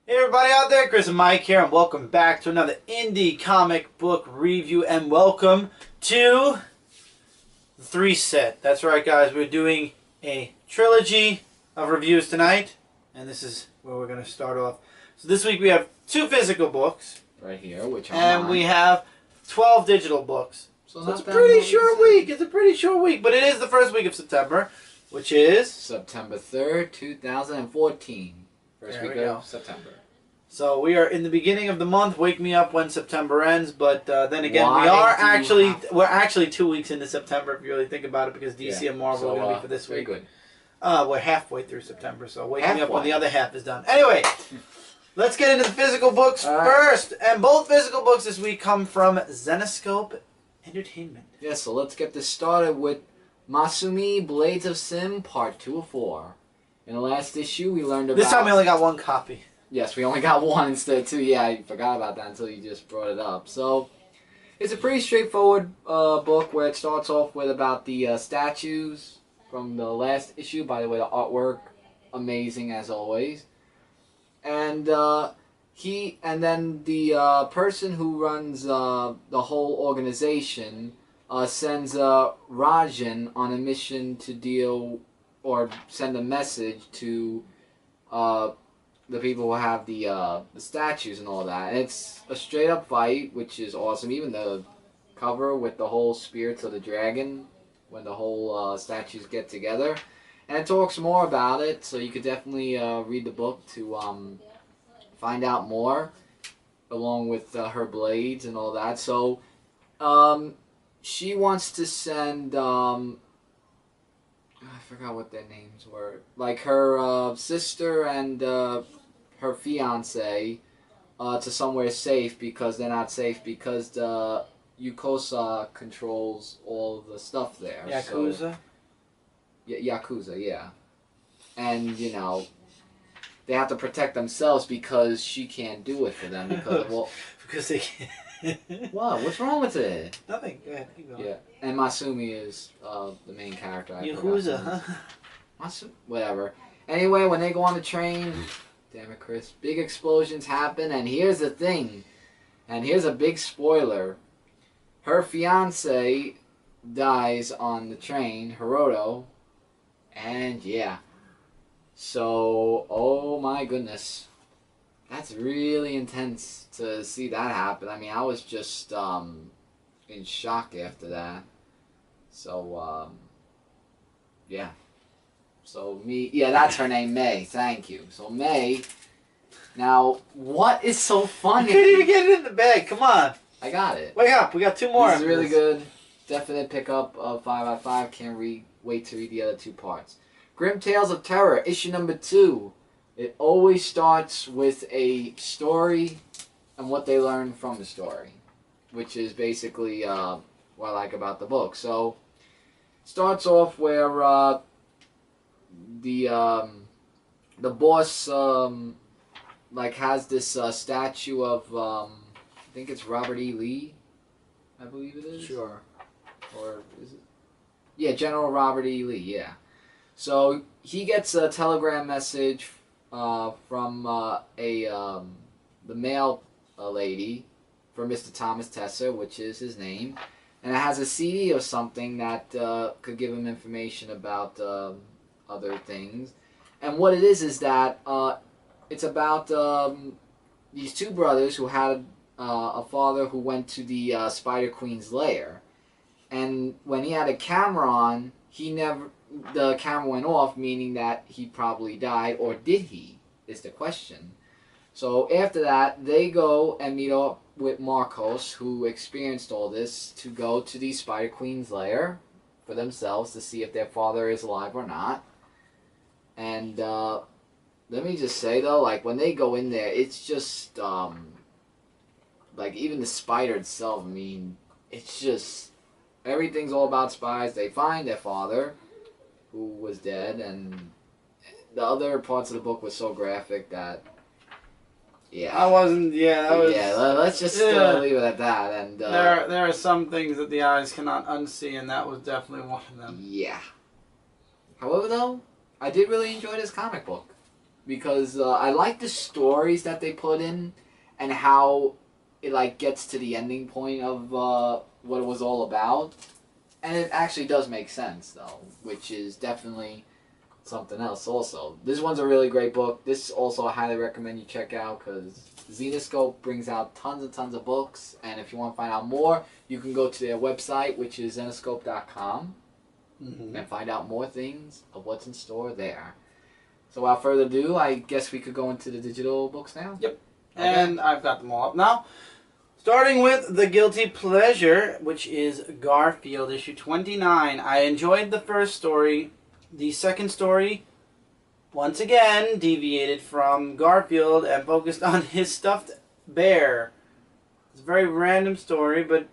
Hey everybody out there, Chris and Mike here, and welcome back to another indie comic book review, and welcome to the 3 set. That's right guys, we're doing a trilogy of reviews tonight, and this is where we're going to start off. So this week we have 2 physical books. Right here, which and we have 12 digital books. So it's a pretty short week. It's a pretty short week, but it is the first week of September, which is September 3rd, 2014. First week of September. So we are in the beginning of the month. Wake me up when September ends. But then again, we're actually 2 weeks into September if you really think about it, because DC and Marvel are going to be for this week. Very good. We're halfway through September, so wake me up when the other half is done. Anyway, let's get into the physical books first. And both physical books this week come from Zenescope Entertainment. Yeah, so let's get this started with Masumi Blades of Sim Part 2 of 4. In the last issue, we learned about... This time we only got 1 copy. Yes, we only got 1 instead of 2. Yeah, I forgot about that until you just brought it up. So, it's a pretty straightforward book where it starts off with about the statues from the last issue. By the way, the artwork, amazing as always. And then the person who runs the whole organization sends Rajan on a mission to deal or send a message to the people who have the statues and all that. And it's a straight up fight, which is awesome. Even the cover with the whole spirits of the dragon, when the whole statues get together. And it talks more about it, so you could definitely read the book to find out more, along with her blades and all that. So she wants to send... I forgot what their names were. Like her sister and her fiance to somewhere safe, because they're not safe because the Yakuza controls all the stuff there. Yakuza? So, Yakuza, yeah. And, you know, they have to protect themselves because she can't do it for them. Because, well... because they can't. What? What's wrong with it? Nothing. Go ahead. Keep going. Yeah. And Masumi is the main character. Yakuza, huh? Whatever. Anyway, when they go on the train, damn it, Chris, big explosions happen, and here's the thing, and here's a big spoiler. Her fiance dies on the train, Hiroto, and yeah. So, oh my goodness. That's really intense to see that happen. I mean, I was just in shock after that. So, yeah. So, that's her name, May. Thank you. So, May. Now, what is so funny? You couldn't even get it in the bag. Come on. I got it. Wake up. We got 2 more. This is really good. Definite pickup of 5/5. Can't wait to read the other 2 parts. Grim Tales of Terror, issue number 2. It always starts with a story and what they learn from the story, which is basically what I like about the book. So, it starts off where the boss like has this statue of I think it's Robert E. Lee, I believe it is. Sure. Or is it? Yeah, General Robert E. Lee. Yeah. So he gets a telegram message from the mail lady for Mr. Thomas Tesser, which is his name, and it has a CD or something that could give him information about other things. And what it is that it's about these 2 brothers who had a father who went to the Spider Queen's lair, and when he had a camera on, the camera went off, meaning that he probably died, or did he, is the question. So after that, they go and meet up with Marcos, who experienced all this, to go to the Spider Queen's lair for themselves to see if their father is alive or not. And let me just say though, like when they go in there, it's just like even the spider itself, I mean, it's just, everything's all about spies. They find their father, who was dead, and the other parts of the book was so graphic that, yeah. I wasn't, yeah, that was... Yeah, let's just leave it at that. And there are some things that the eyes cannot unsee, and that was definitely one of them. Yeah. However, though, I did really enjoy this comic book. because I like the stories that they put in and how it like gets to the ending point of what it was all about. And it actually does make sense, though, which is definitely something else also. This one's a really great book. This also I highly recommend you check out because Zenescope brings out tons and tons of books. And if you want to find out more, you can go to their website, which is zenescope.com, and find out more things of what's in store there. So without further ado, I guess we could go into the digital books now? Yep. Okay. And I've got them all up now. Starting with The Guilty Pleasure, which is Garfield, issue 29. I enjoyed the first story. The second story, once again, deviated from Garfield and focused on his stuffed bear. It's a very random story, but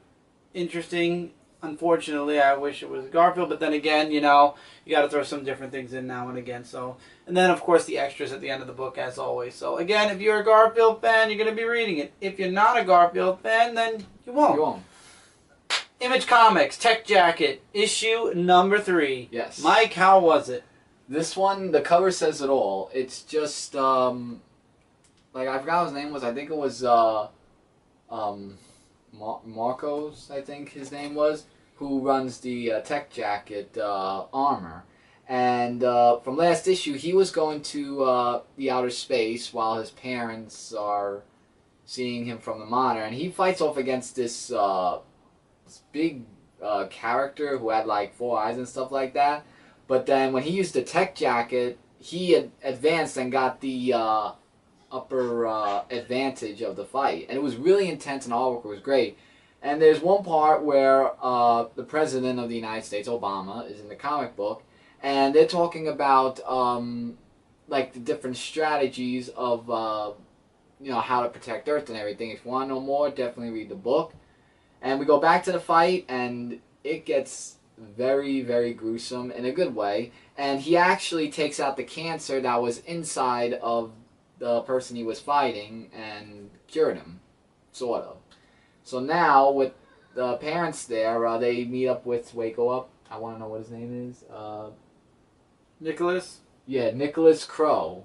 interesting. Unfortunately, I wish it was Garfield, but then again, you know, you got to throw some different things in now and again. So, and then of course the extras at the end of the book, as always. So again, if you're a Garfield fan, you're going to be reading it. If you're not a Garfield fan, then you won't. You won't. Image Comics, Tech Jacket, issue number 3. Yes. Mike, how was it? This one, the cover says it all. It's just, like, I forgot what his name was. I think it was, Marcos, I think his name was, who runs the Tech Jacket armor. And from last issue, he was going to the outer space while his parents are seeing him from the monitor. And he fights off against this big character who had like 4 eyes and stuff like that. But then when he used the Tech Jacket, he advanced and got the upper advantage of the fight. And it was really intense and all work was great. And there's one part where the President of the United States, Obama, is in the comic book. And they're talking about like the different strategies of you know, how to protect Earth and everything. If you want to know more, definitely read the book. And we go back to the fight, and it gets very, very gruesome in a good way. And he actually takes out the cancer that was inside of the person he was fighting and cured him, sort of. So now, with the parents there, they meet up with, wait, go up. I want to know what his name is. Nicholas? Yeah, Nicholas Crow.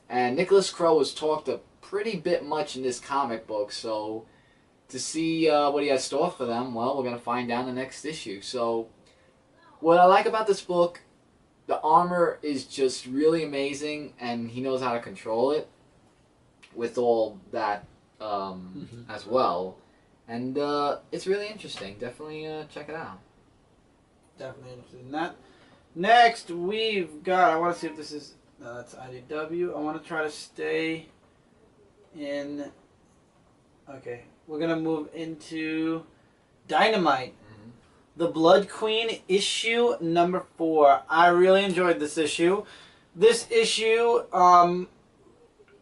And Nicholas Crow was talked a pretty bit much in this comic book, so to see what he has store for them, well, we're going to find out in the next issue. So, what I like about this book, the armor is just really amazing, and he knows how to control it with all that as well. And it's really interesting. Definitely check it out. Definitely interested in that. Next, we've got, I want to see if this is, no, that's IDW. I want to try to stay in, okay, we're going to move into Dynamite. The Blood Queen, issue number 4. I really enjoyed this issue. This issue,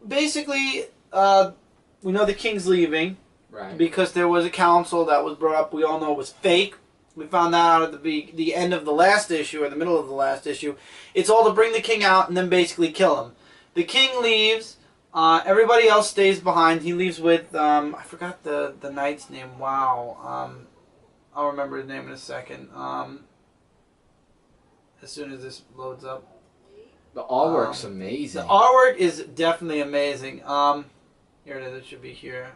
basically, we know the king's leaving. Right. Because there was a council that was brought up, we all know it was fake. We found that out at the end of the last issue, or the middle of the last issue. It's all to bring the king out and then basically kill him. The king leaves. Everybody else stays behind. He leaves with, I forgot the knight's name. Wow. I'll remember his name in a second. As soon as this loads up. The artwork's amazing. The artwork is definitely amazing. Here it is. It should be here.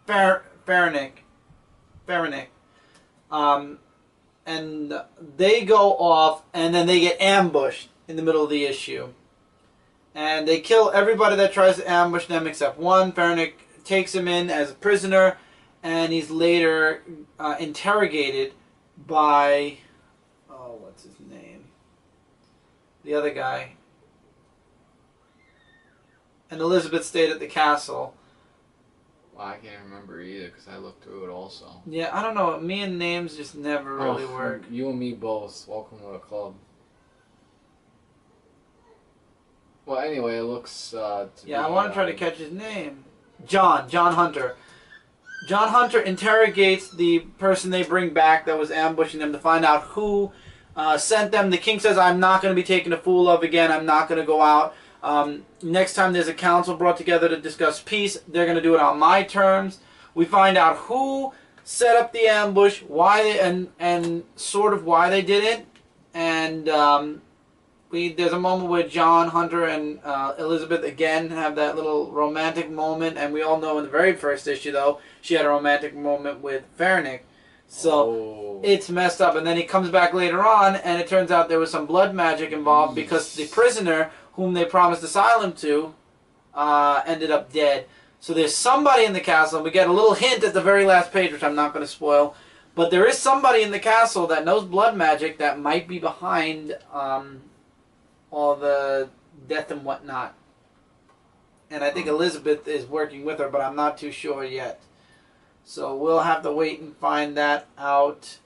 Faranick. And they go off, and then they get ambushed in the middle of the issue. And they kill everybody that tries to ambush them except one. Faranick takes him in as a prisoner, and he's later interrogated by, oh, what's his name? The other guy. And Elizabeth stayed at the castle. Well, I can't remember either because I looked through it also. Yeah, I don't know. Me and names just never really work. You and me both. Welcome to the club. Well, anyway, it looks. Yeah, I want to try to catch his name. John Hunter. John Hunter interrogates the person they bring back that was ambushing them to find out who sent them. The king says, "I'm not going to be taken a fool of again. I'm not going to go out. Next time there's a council brought together to discuss peace, they're going to do it on my terms." We find out who set up the ambush, why they, and sort of why they did it, and there's a moment where John, Hunter, and Elizabeth again have that little romantic moment, and we all know in the very first issue, though, she had a romantic moment with Farnick. So it's messed up, and then he comes back later on, and it turns out there was some blood magic involved because the prisoner whom they promised asylum to ended up dead. So there's somebody in the castle, and we get a little hint at the very last page, which I'm not going to spoil, but there is somebody in the castle that knows blood magic that might be behind all the death and whatnot. And I think Elizabeth is working with her, but I'm not too sure yet. So we'll have to wait and find that out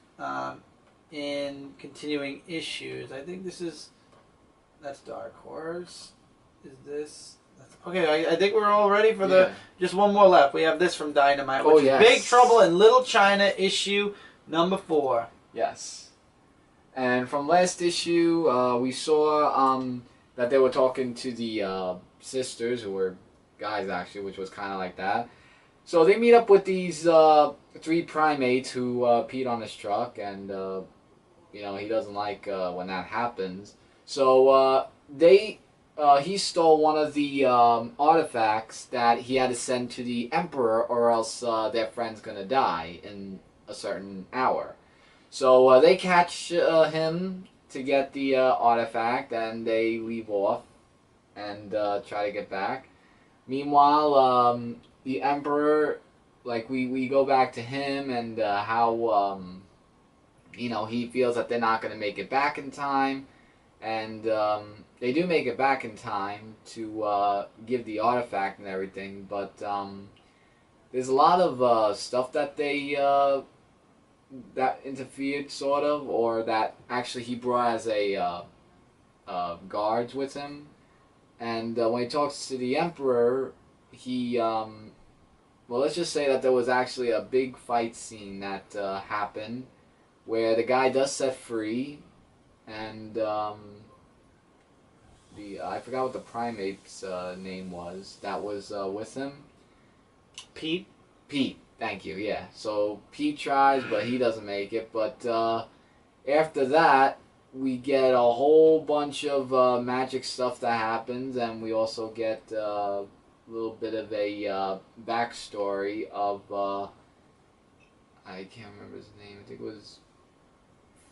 in continuing issues. I think that's Dark Horse. Is this... Okay, I think we're all ready for just one more left. We have this from Dynamite, which is Big Trouble in Little China, issue number 4. Yes. And from last issue, we saw that they were talking to the sisters, who were guys actually, which was kind of like that. So they meet up with these 3 primates who peed on his truck, and you know, he doesn't like when that happens. So he stole one of the artifacts that he had to send to the Emperor, or else their friend's gonna die in a certain hour. So they catch him to get the artifact, and they leave off and try to get back. Meanwhile, the Emperor, like, we go back to him and how, you know, he feels that they're not going to make it back in time. And they do make it back in time to give the artifact and everything. But there's a lot of stuff that they... that interfered, sort of, or that actually he brought as a guards with him. And when he talks to the Emperor, he, well, let's just say that there was actually a big fight scene that happened, where the guy does set free, and I forgot what the primate's name was, that was with him. Pete? Pete. Thank you, yeah. So Pete tries, but he doesn't make it. But after that, we get a whole bunch of magic stuff that happens, and we also get a little bit of a backstory of, I can't remember his name. I think it was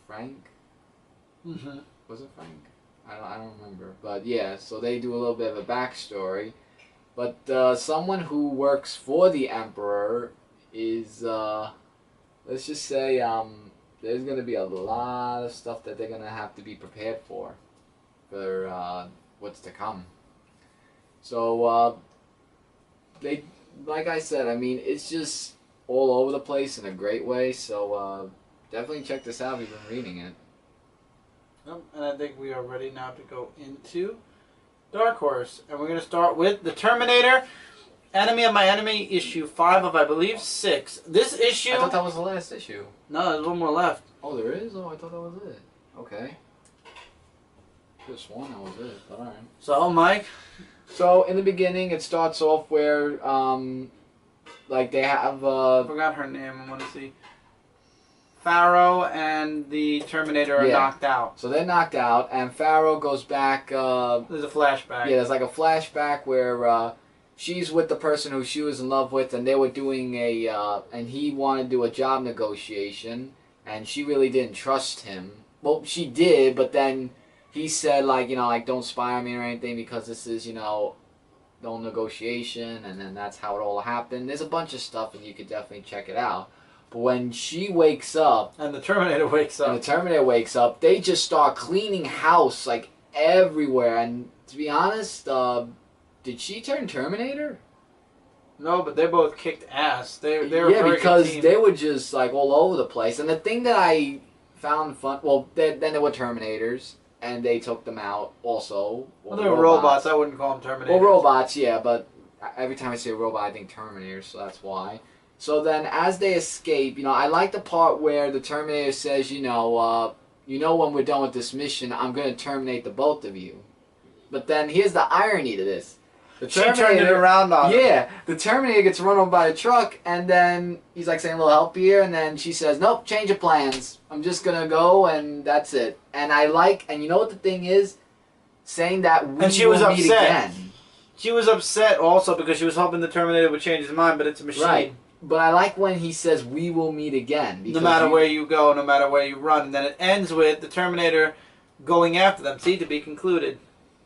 Frank? Mm-hmm. Was it Frank? I don't remember. But yeah, so they do a little bit of a backstory. But someone who works for the Emperor is, let's just say, there's going to be a lot of stuff that they're going to have to be prepared for what's to come. So, they, like I said, I mean, it's just all over the place in a great way, so definitely check this out if you've been reading it. And I think we are ready now to go into Dark Horse. And we're going to start with The Terminator, Enemy of My Enemy, issue 5 of, I believe, 6. This issue... I thought that was the last issue. No, there's one more left. Oh, there is? Oh, I thought that was it. Okay. Could have sworn that was it, but alright. So, Mike? So, in the beginning, it starts off where, like, they have, I forgot her name, I want to see. Pharaoh and the Terminator are knocked out. So they're knocked out, and Pharaoh goes back, there's a flashback. Yeah, there's like a flashback where, she's with the person who she was in love with, and they were doing and he wanted to do a job negotiation, and she really didn't trust him. Well, she did, but then he said, like, you know, like, don't spy on me or anything, because this is, you know, no negotiation, and then that's how it all happened. There's a bunch of stuff, and you could definitely check it out. But when she wakes up... And the Terminator wakes up. And the Terminator wakes up, they just start cleaning house, like, everywhere, and to be honest, did she turn Terminator? No, but they both kicked ass. They were a very because good team. they were just like all over the place. And the thing that I found fun, well, then there were Terminators, and they took them out also. Well, they were robots. I wouldn't call them Terminators. Well, robots, yeah, but every time I say robot, I think Terminator, so that's why. So then, as they escape, you know, I like the part where the Terminator says, you know, when we're done with this mission, I'm going to terminate the both of you. But then here's the irony to this. She turned it around on him. Yeah, the Terminator gets run over by a truck, and then he's like saying a little help here, and then she says, nope, change of plans. I'm just going to go, and that's it. And I like, and you know what the thing is? saying that we And she was will meet upset. again. She was upset also because she was hoping the Terminator would change his mind, but it's a machine. Right. But I like when he says we will meet again. No matter where you go, no matter where you run. And then it ends with the Terminator going after them. See, to be concluded.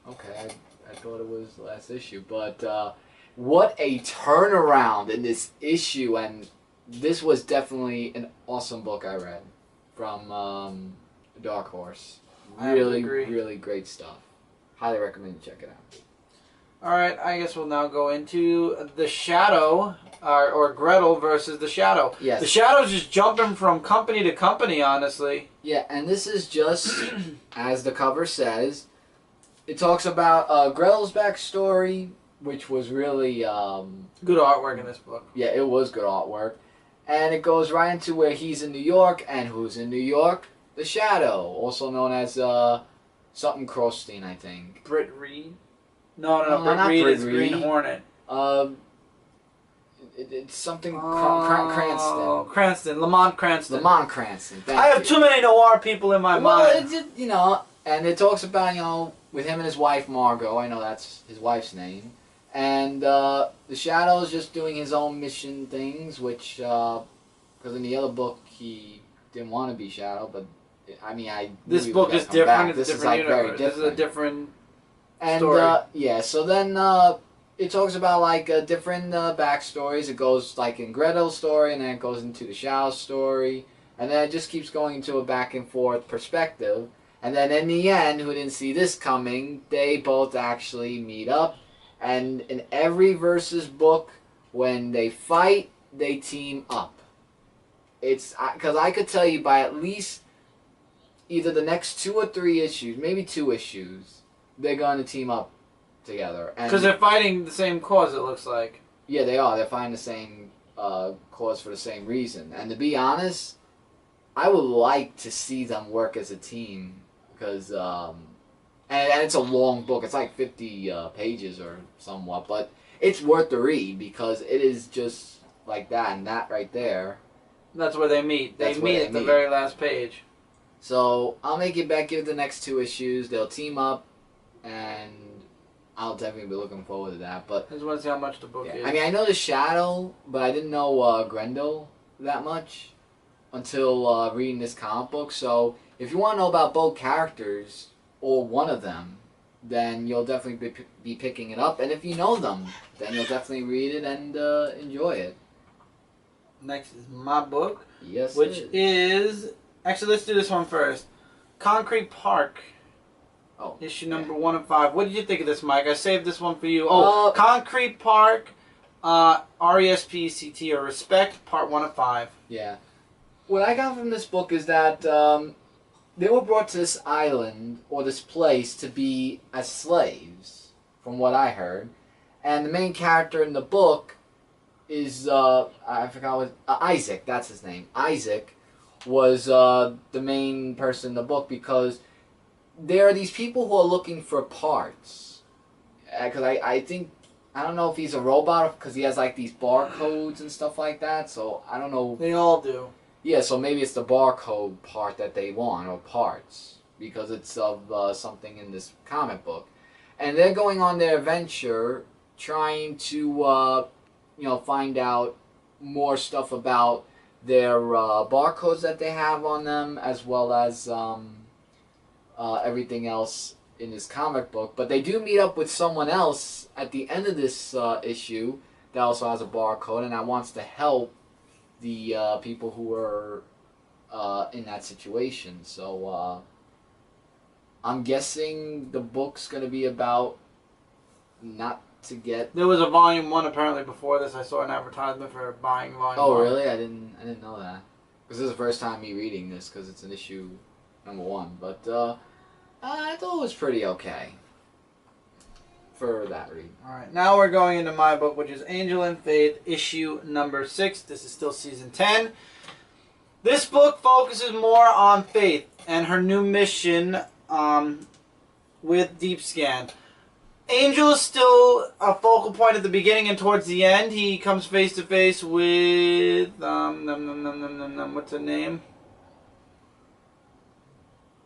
Okay, I thought it was the last issue. But what a turnaround in this issue. And this was definitely an awesome book I read from Dark Horse. Really, really great stuff. Highly recommend you check it out. Alright, I guess we'll now go into The Shadow, or Gretel versus The Shadow. Yes. The Shadow's just jumping from company to company, honestly. Yeah, and this is just, as the cover says, it talks about Gretel's backstory, which was really... good artwork in this book. Yeah, it was good artwork. And it goes right into where he's in New York, and who's in New York? The Shadow, also known as something Crosstein, I think. Britt Reed? No, No, Britt not Reed Britt is Green Reed. Hornet. It's something Cranston. Cranston. Lamont Cranston. Lamont Cranston. Thank I have you. too many noir people in my Well, mind. it's just, you know, and it talks about, you know, with him and his wife Margot. I know that's his wife's name. And the Shadow's just doing his own mission things, which, because in the other book he didn't want to be Shadow, but I mean, This knew he book was is gonna come different. back. It's a This is different like very universe. This is a different And story. yeah, so then it talks about like different backstories. It goes like in Gretel's story, and then it goes into the Shadow's story, and then it just keeps going into a back and forth perspective. And then in the end, who didn't see this coming, they both actually meet up. And in every Versus book, when they fight, they team up. It's because I could tell you by at least either the next 2 or 3 issues, maybe 2 issues, they're going to team up together. Because they're fighting the same cause, it looks like. Yeah, they are. They're fighting the same cause for the same reason. And to be honest, I would like to see them work as a team because, and it's a long book. It's like 50 pages or somewhat, but it's worth the read because it is just like that and that right there. That's where they meet. They That's where meet they at the meet. very last page. So I'll make it back. Give the next 2 issues. They'll team up, and I'll definitely be looking forward to that. But I just want to see how much the book yeah, is. I mean, I know the Shadow, but I didn't know Grendel that much until reading this comic book. So if you want to know about both characters or one of them, then you'll definitely be picking it up. And if you know them, then you'll definitely read it and enjoy it. Next is my book, Yes, which it is... Actually, let's do this one first. Concrete Park. Oh, Issue yeah. number 1 of 5. What did you think of this, Mike? I saved this one for you. Oh, Concrete Park, RESPECT, or Respect, part 1 of 5. Yeah. What I got from this book is that they were brought to this island or this place to be as slaves, from what I heard. And the main character in the book is I forgot what Isaac. That's his name. Isaac was the main person in the book because there are these people who are looking for parts. Because I think, I don't know if he's a robot because he has like these barcodes and stuff like that. So I don't know. They all do. Yeah, so maybe it's the barcode part that they want, or parts, because it's of something in this comic book. And they're going on their adventure trying to, find out more stuff about their barcodes that they have on them, as well as everything else in this comic book. But they do meet up with someone else at the end of this issue that also has a barcode, and that wants to help the people who are in that situation. So I'm guessing the book's going to be about not to get... There was a volume 1 apparently before this. I saw an advertisement for buying volume 1. Oh, really? I didn't know that. Because this is the first time me reading this, because it's an issue number 1. But I thought it was pretty okay for that read. Alright, now we're going into my book, which is Angel and Faith, issue number 6. This is still season 10. This book focuses more on Faith and her new mission with Deep Scan. Angel is still a focal point at the beginning and towards the end. He comes face to face with what's her name?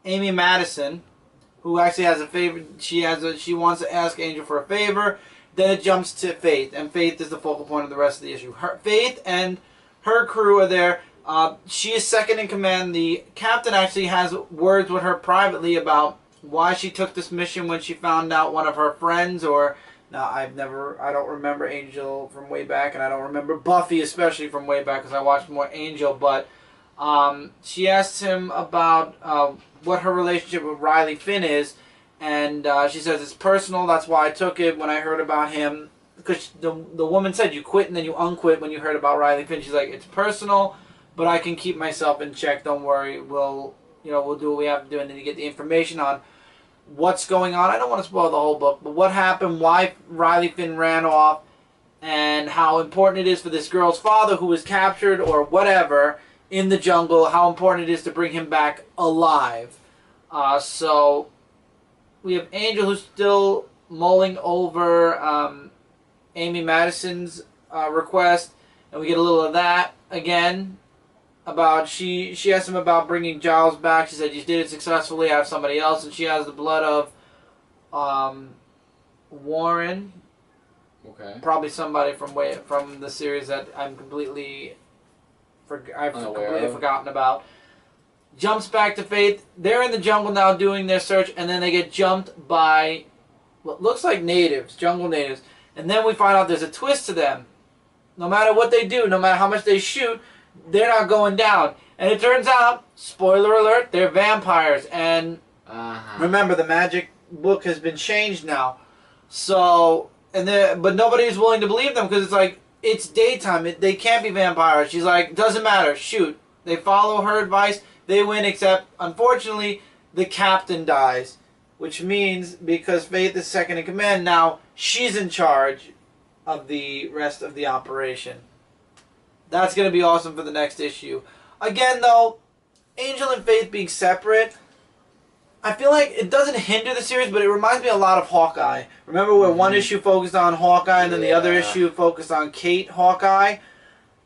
Amy Madison, who actually has a favor. She wants to ask Angel for a favor. Then it jumps to Faith, and Faith is the focal point of the rest of the issue. Faith and her crew are there. She is second in command. The captain actually has words with her privately about why she took this mission when she found out one of her friends, or now I don't remember Angel from way back, and I don't remember Buffy especially from way back because I watched more Angel, but she asked him about what her relationship with Riley Finn is, and she says it's personal, that's why I took it when I heard about him, because the woman said you quit and then you unquit when you heard about Riley Finn. She's like, it's personal, but I can keep myself in check, don't worry, we'll do what we have to do, and then you get the information on what's going on. I don't want to spoil the whole book, but what happened, why Riley Finn ran off, and how important it is for this girl's father who was captured or whatever in the jungle, how important it is to bring him back alive. So we have Angel who's still mulling over Amy Madison's request, and we get a little of that again. About she asked him about bringing Giles back. She said, you did it successfully, I have somebody else, and she has the blood of Warren. Okay. Probably somebody from the series that I've completely forgotten about. Jumps back to Faith. They're in the jungle now doing their search, and then they get jumped by what looks like natives, jungle natives. And then we find out there's a twist to them. No matter what they do, no matter how much they shoot, they're not going down. And it turns out, spoiler alert, they're vampires. And remember, the magic book has been changed now. So, but nobody's willing to believe them because it's like, it's daytime. They can't be vampires. She's like, doesn't matter, shoot. They follow her advice. They win, except, unfortunately, the captain dies. Which means, because Faith is second in command, now she's in charge of the rest of the operation. That's going to be awesome for the next issue. Again, though, Angel and Faith being separate, I feel like it doesn't hinder the series, but it reminds me a lot of Hawkeye. Remember where one issue focused on Hawkeye and then the other issue focused on Kate Hawkeye?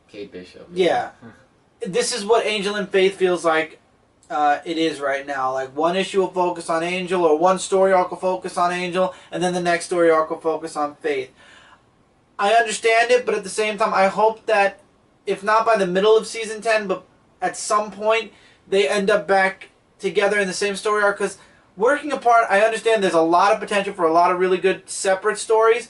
Kate Bishop. Yeah. This is what Angel and Faith feels like it is right now. Like, one issue will focus on Angel, or one story arc will focus on Angel, and then the next story arc will focus on Faith. I understand it, but at the same time, I hope that, if not by the middle of Season 10, but at some point, they end up back together in the same story arc, because working apart, I understand there's a lot of potential for a lot of really good separate stories,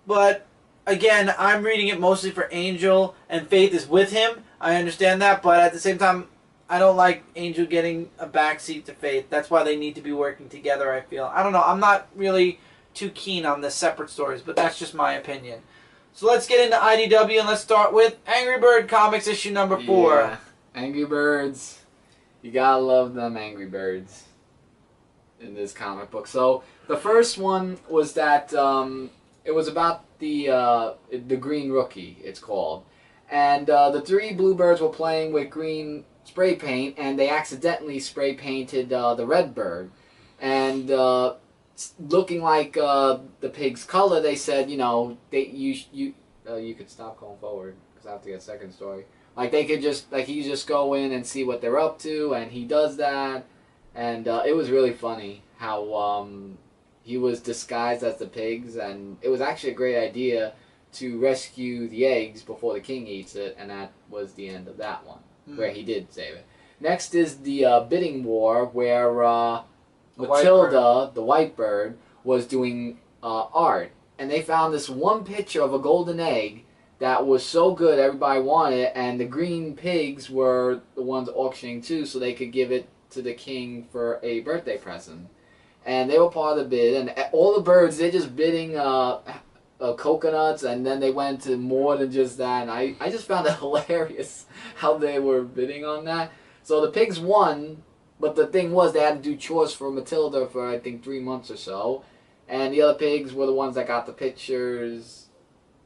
but again, I'm reading it mostly for Angel, and Faith is with him. I understand that, but at the same time, I don't like Angel getting a backseat to Faith. That's why they need to be working together, I feel. I don't know, I'm not really too keen on the separate stories, but that's just my opinion. So let's get into IDW, and let's start with Angry Bird Comics issue number 4. Yeah. Angry Birds. You gotta love them Angry Birds in this comic book. So the first one was that it was about the Green Rookie, it's called. And the 3 bluebirds were playing with green spray paint, and they accidentally spray painted the red bird. And looking like the pig's color, they said, you could stop going forward because I have to get a second story. Like, they could just, like, he just go in and see what they're up to, and he does that. And it was really funny how he was disguised as the pigs, and it was actually a great idea to rescue the eggs before the king eats it, and that was the end of that one, where he did save it. Next is the bidding war, where Matilda, the white bird, was doing art, and they found this one picture of a golden egg that was so good everybody wanted it, and the green pigs were the ones auctioning too, so they could give it to the king for a birthday present. And they were part of the bid, and all the birds, they're just bidding coconuts, and then they went to more than just that, and I just found it hilarious how they were bidding on that. So the pigs won, but the thing was they had to do chores for Matilda for, I think, 3 months or so, and the other pigs were the ones that got the pictures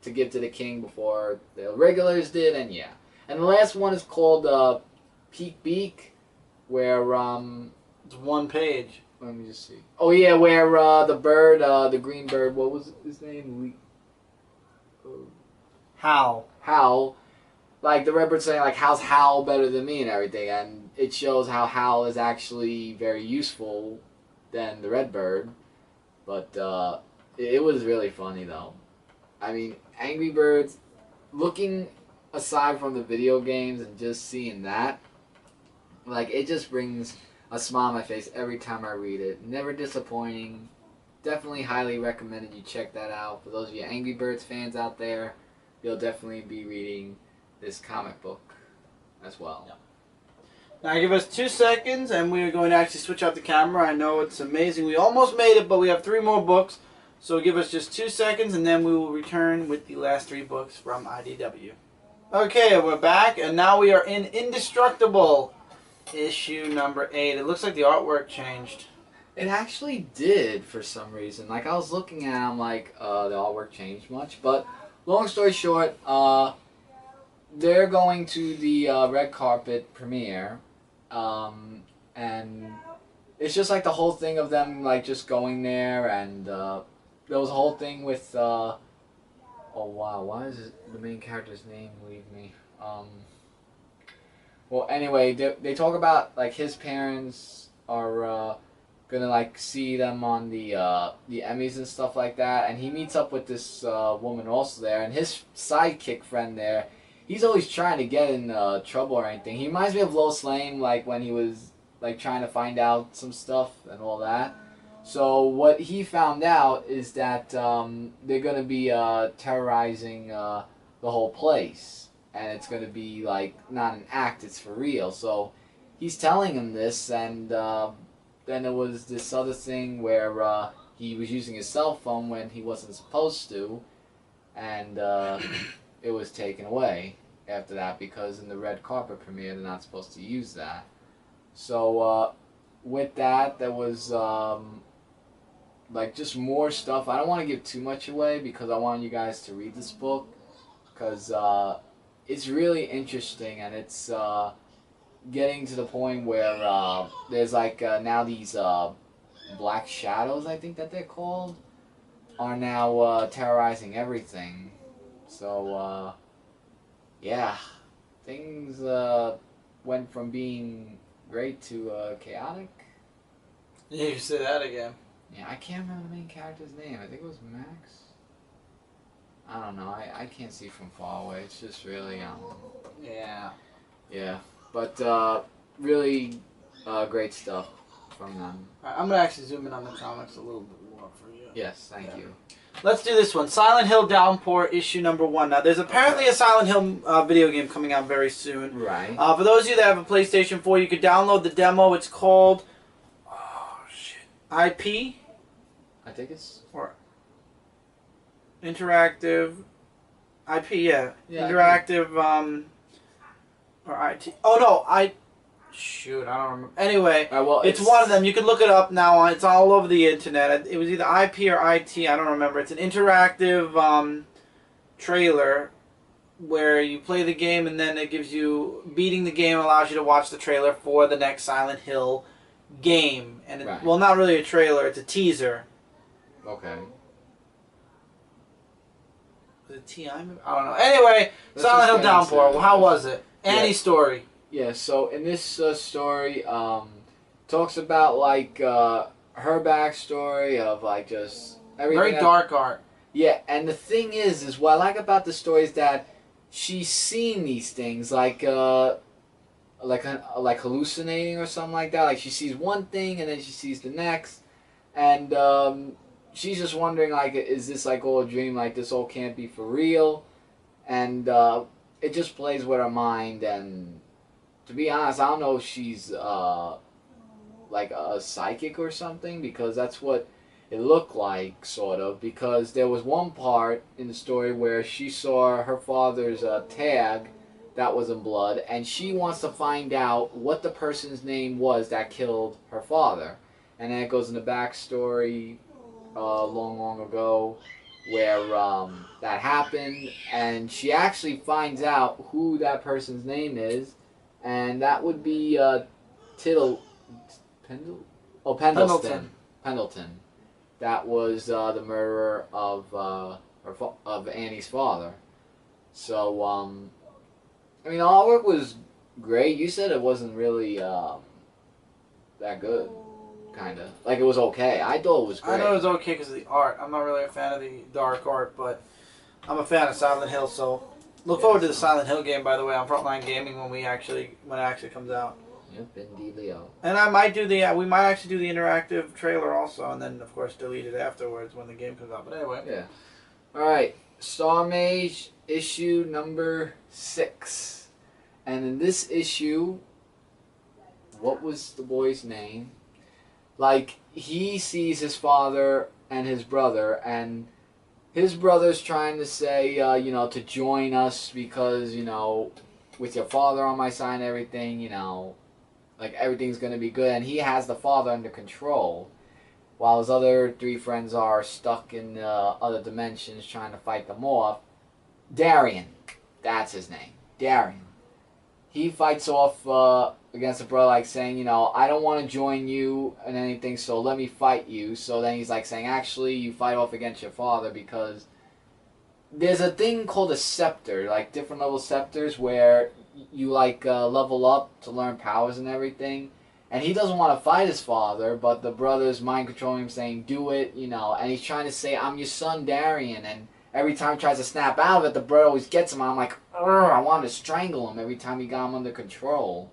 to give to the king before the regulars did, and yeah. And the last one is called Peak Beak, where it's one page. Let me just see. Oh yeah, where the bird, the green bird, what was his name? Hal. Hal. Like, the red bird saying, like, how's Hal better than me and everything, and it shows how Hal is actually very useful than the Redbird, but it was really funny though. I mean, Angry Birds, looking aside from the video games and just seeing that, like, it just brings a smile on my face every time I read it. Never disappointing. Definitely highly recommended you check that out. For those of you Angry Birds fans out there, you'll definitely be reading this comic book as well. Yep. Now give us 2 seconds and we're going to actually switch out the camera. I know it's amazing. We almost made it, but we have 3 more books. So give us just 2 seconds and then we will return with the last 3 books from IDW. Okay, we're back and now we are in Indestructible, issue number 8. It looks like the artwork changed. It actually did for some reason. Like, I was looking at it, I'm like, the artwork changed much. But long story short, they're going to the red carpet premiere, and it's just like the whole thing of them like just going there, and there was a whole thing with oh wow, why is the main character's name leave me? Well, anyway, they talk about like his parents are gonna like see them on the Emmys and stuff like that, and he meets up with this woman also there, and his sidekick friend there. He's always trying to get in trouble or anything. He reminds me of Lois Lane, like when he was like trying to find out some stuff and all that. So what he found out is that they're gonna be terrorizing the whole place, and it's gonna be like not an act; it's for real. So he's telling him this, and then there was this other thing where he was using his cell phone when he wasn't supposed to, and it was taken away after that because in the red carpet premiere they're not supposed to use that. So with that, there was like just more stuff. I don't want to give too much away because I want you guys to read this book because it's really interesting, and it's getting to the point where there's like now these black shadows, I think that they're called, are now terrorizing everything. So yeah, things went from being great to chaotic. Yeah, you say that again. Yeah, I can't remember the main character's name. I think it was Max. I don't know. I can't see from far away. It's just really Yeah. yeah. But really great stuff from them. I'm going to actually zoom in on the comics a little bit more for you. Yes, thank you. Let's do this one. Silent Hill Downpour, issue number 1. Now, there's apparently a Silent Hill video game coming out very soon. Right. For those of you that have a PlayStation 4, you could download the demo. It's called IP? I think it's... Or Interactive... IP, yeah. Interactive, or IT... Oh, no, Shoot, I don't remember. Anyway, well, it's one of them. You can look it up now. It's all over the internet. It was either IP or IT. I don't remember. It's an interactive trailer where you play the game and then it gives you... Beating the game allows you to watch the trailer for the next Silent Hill game. And right. Well, not really a trailer. It's a teaser. Okay. Was it TI? I don't know. Anyway, Let's Silent Hill Downpour. How was it? Annie's story. Yeah, so in this story, talks about like her backstory of like just everything. Very dark art. Yeah, and the thing is what I like about the story is that she's seen these things like hallucinating or something like that. Like she sees one thing and then she sees the next, and she's just wondering like, is this like all a dream? Like this all can't be for real, and it just plays with her mind. And to be honest, I don't know if she's like a psychic or something, because that's what it looked like, sort of. Because there was one part in the story where she saw her father's tag that was in blood, and she wants to find out what the person's name was that killed her father. And then it goes in the backstory long ago where that happened, and she actually finds out who that person's name is, and that would be Pendleton. That was the murderer of Annie's father. So I mean, all work was great. You said it wasn't really that good. kind of. Like, it was okay. I thought it was great. I know it was okay because of the art. I'm not really a fan of the dark art, but I'm a fan of Silent Hill, so look forward to the Silent Hill game, by the way, on Frontline Gaming when it actually comes out. Yep, indeed, Leo. And we might actually do the interactive trailer also, and then, of course, delete it afterwards when the game comes out. But anyway. Yeah. Alright, Star Mage issue number 6. And in this issue, what was the boy's name? Like, he sees his father and his brother, and his brother's trying to say, to join us because, with your father on my side and everything, like, everything's going to be good. And he has the father under control, while his other 3 friends are stuck in other dimensions trying to fight them off. Darian, that's his name, Darian. He fights off against a brother, like saying, I don't want to join you and anything, so let me fight you. So then he's like saying, actually, you fight off against your father because there's a thing called a scepter, like different level scepters where you level up to learn powers and everything. And he doesn't want to fight his father, but the brother's mind controlling him, saying, do it, and he's trying to say, I'm your son, Darian, and every time he tries to snap out of it, the brother always gets him. I'm like, I want to strangle him every time he got him under control.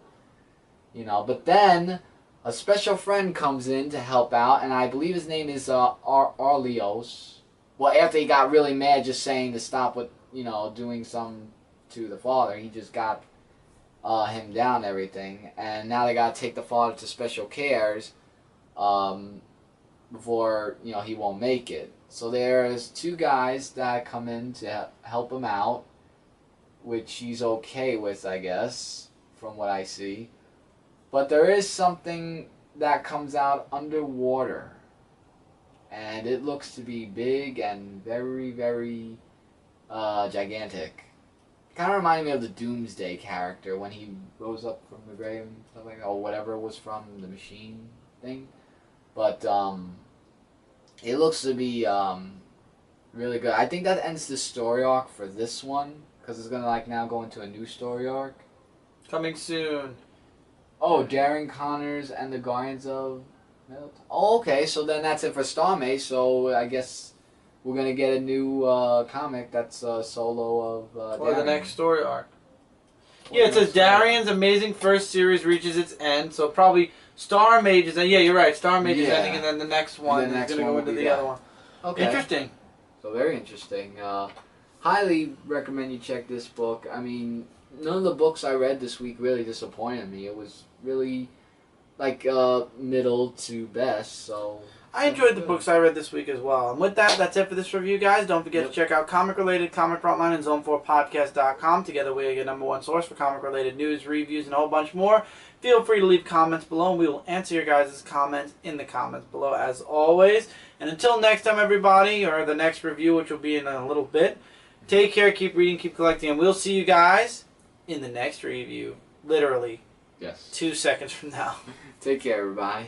But then a special friend comes in to help out, and I believe his name is Arlios. Well, after he got really mad just saying to stop with, doing something to the father, he just got him down and everything. And now they got to take the father to special cares before, he won't make it. So there's 2 guys that come in to help him out, which he's okay with, I guess, from what I see. But there is something that comes out underwater, and it looks to be big and very, very gigantic. Kind of reminded me of the Doomsday character when he rose up from the grave and stuff like that, or whatever it was from the machine thing. But it looks to be really good. I think that ends the story arc for this one, because it's gonna now go into a new story arc. Coming soon. Oh, Darren Connors and the Guardians of... Oh, okay, so then that's it for Star Mage, so I guess we're going to get a new comic that's solo of Or Darren. the next story arc. Yeah, it says Darian's amazing first series reaches its end, so probably Star Mage is... Yeah, you're right, Star Mage is ending, and then the next one is going to go into the other one. Okay. Interesting. So very interesting. Highly recommend you check this book. I mean, none of the books I read this week really disappointed me. It was really middle to best, so I enjoyed the books I read this week as well. And with that, that's it for this review, guys. Don't forget to check out comic-related Comic Frontline and Zone4Podcast.com. Together we are your #1 source for comic-related news, reviews, and a whole bunch more. Feel free to leave comments below, and we will answer your guys' comments in the comments below, as always. And until next time, everybody, or the next review, which will be in a little bit, take care, keep reading, keep collecting, and we'll see you guys in the next review. Literally. yes. 2 seconds from now. Take care, everybody.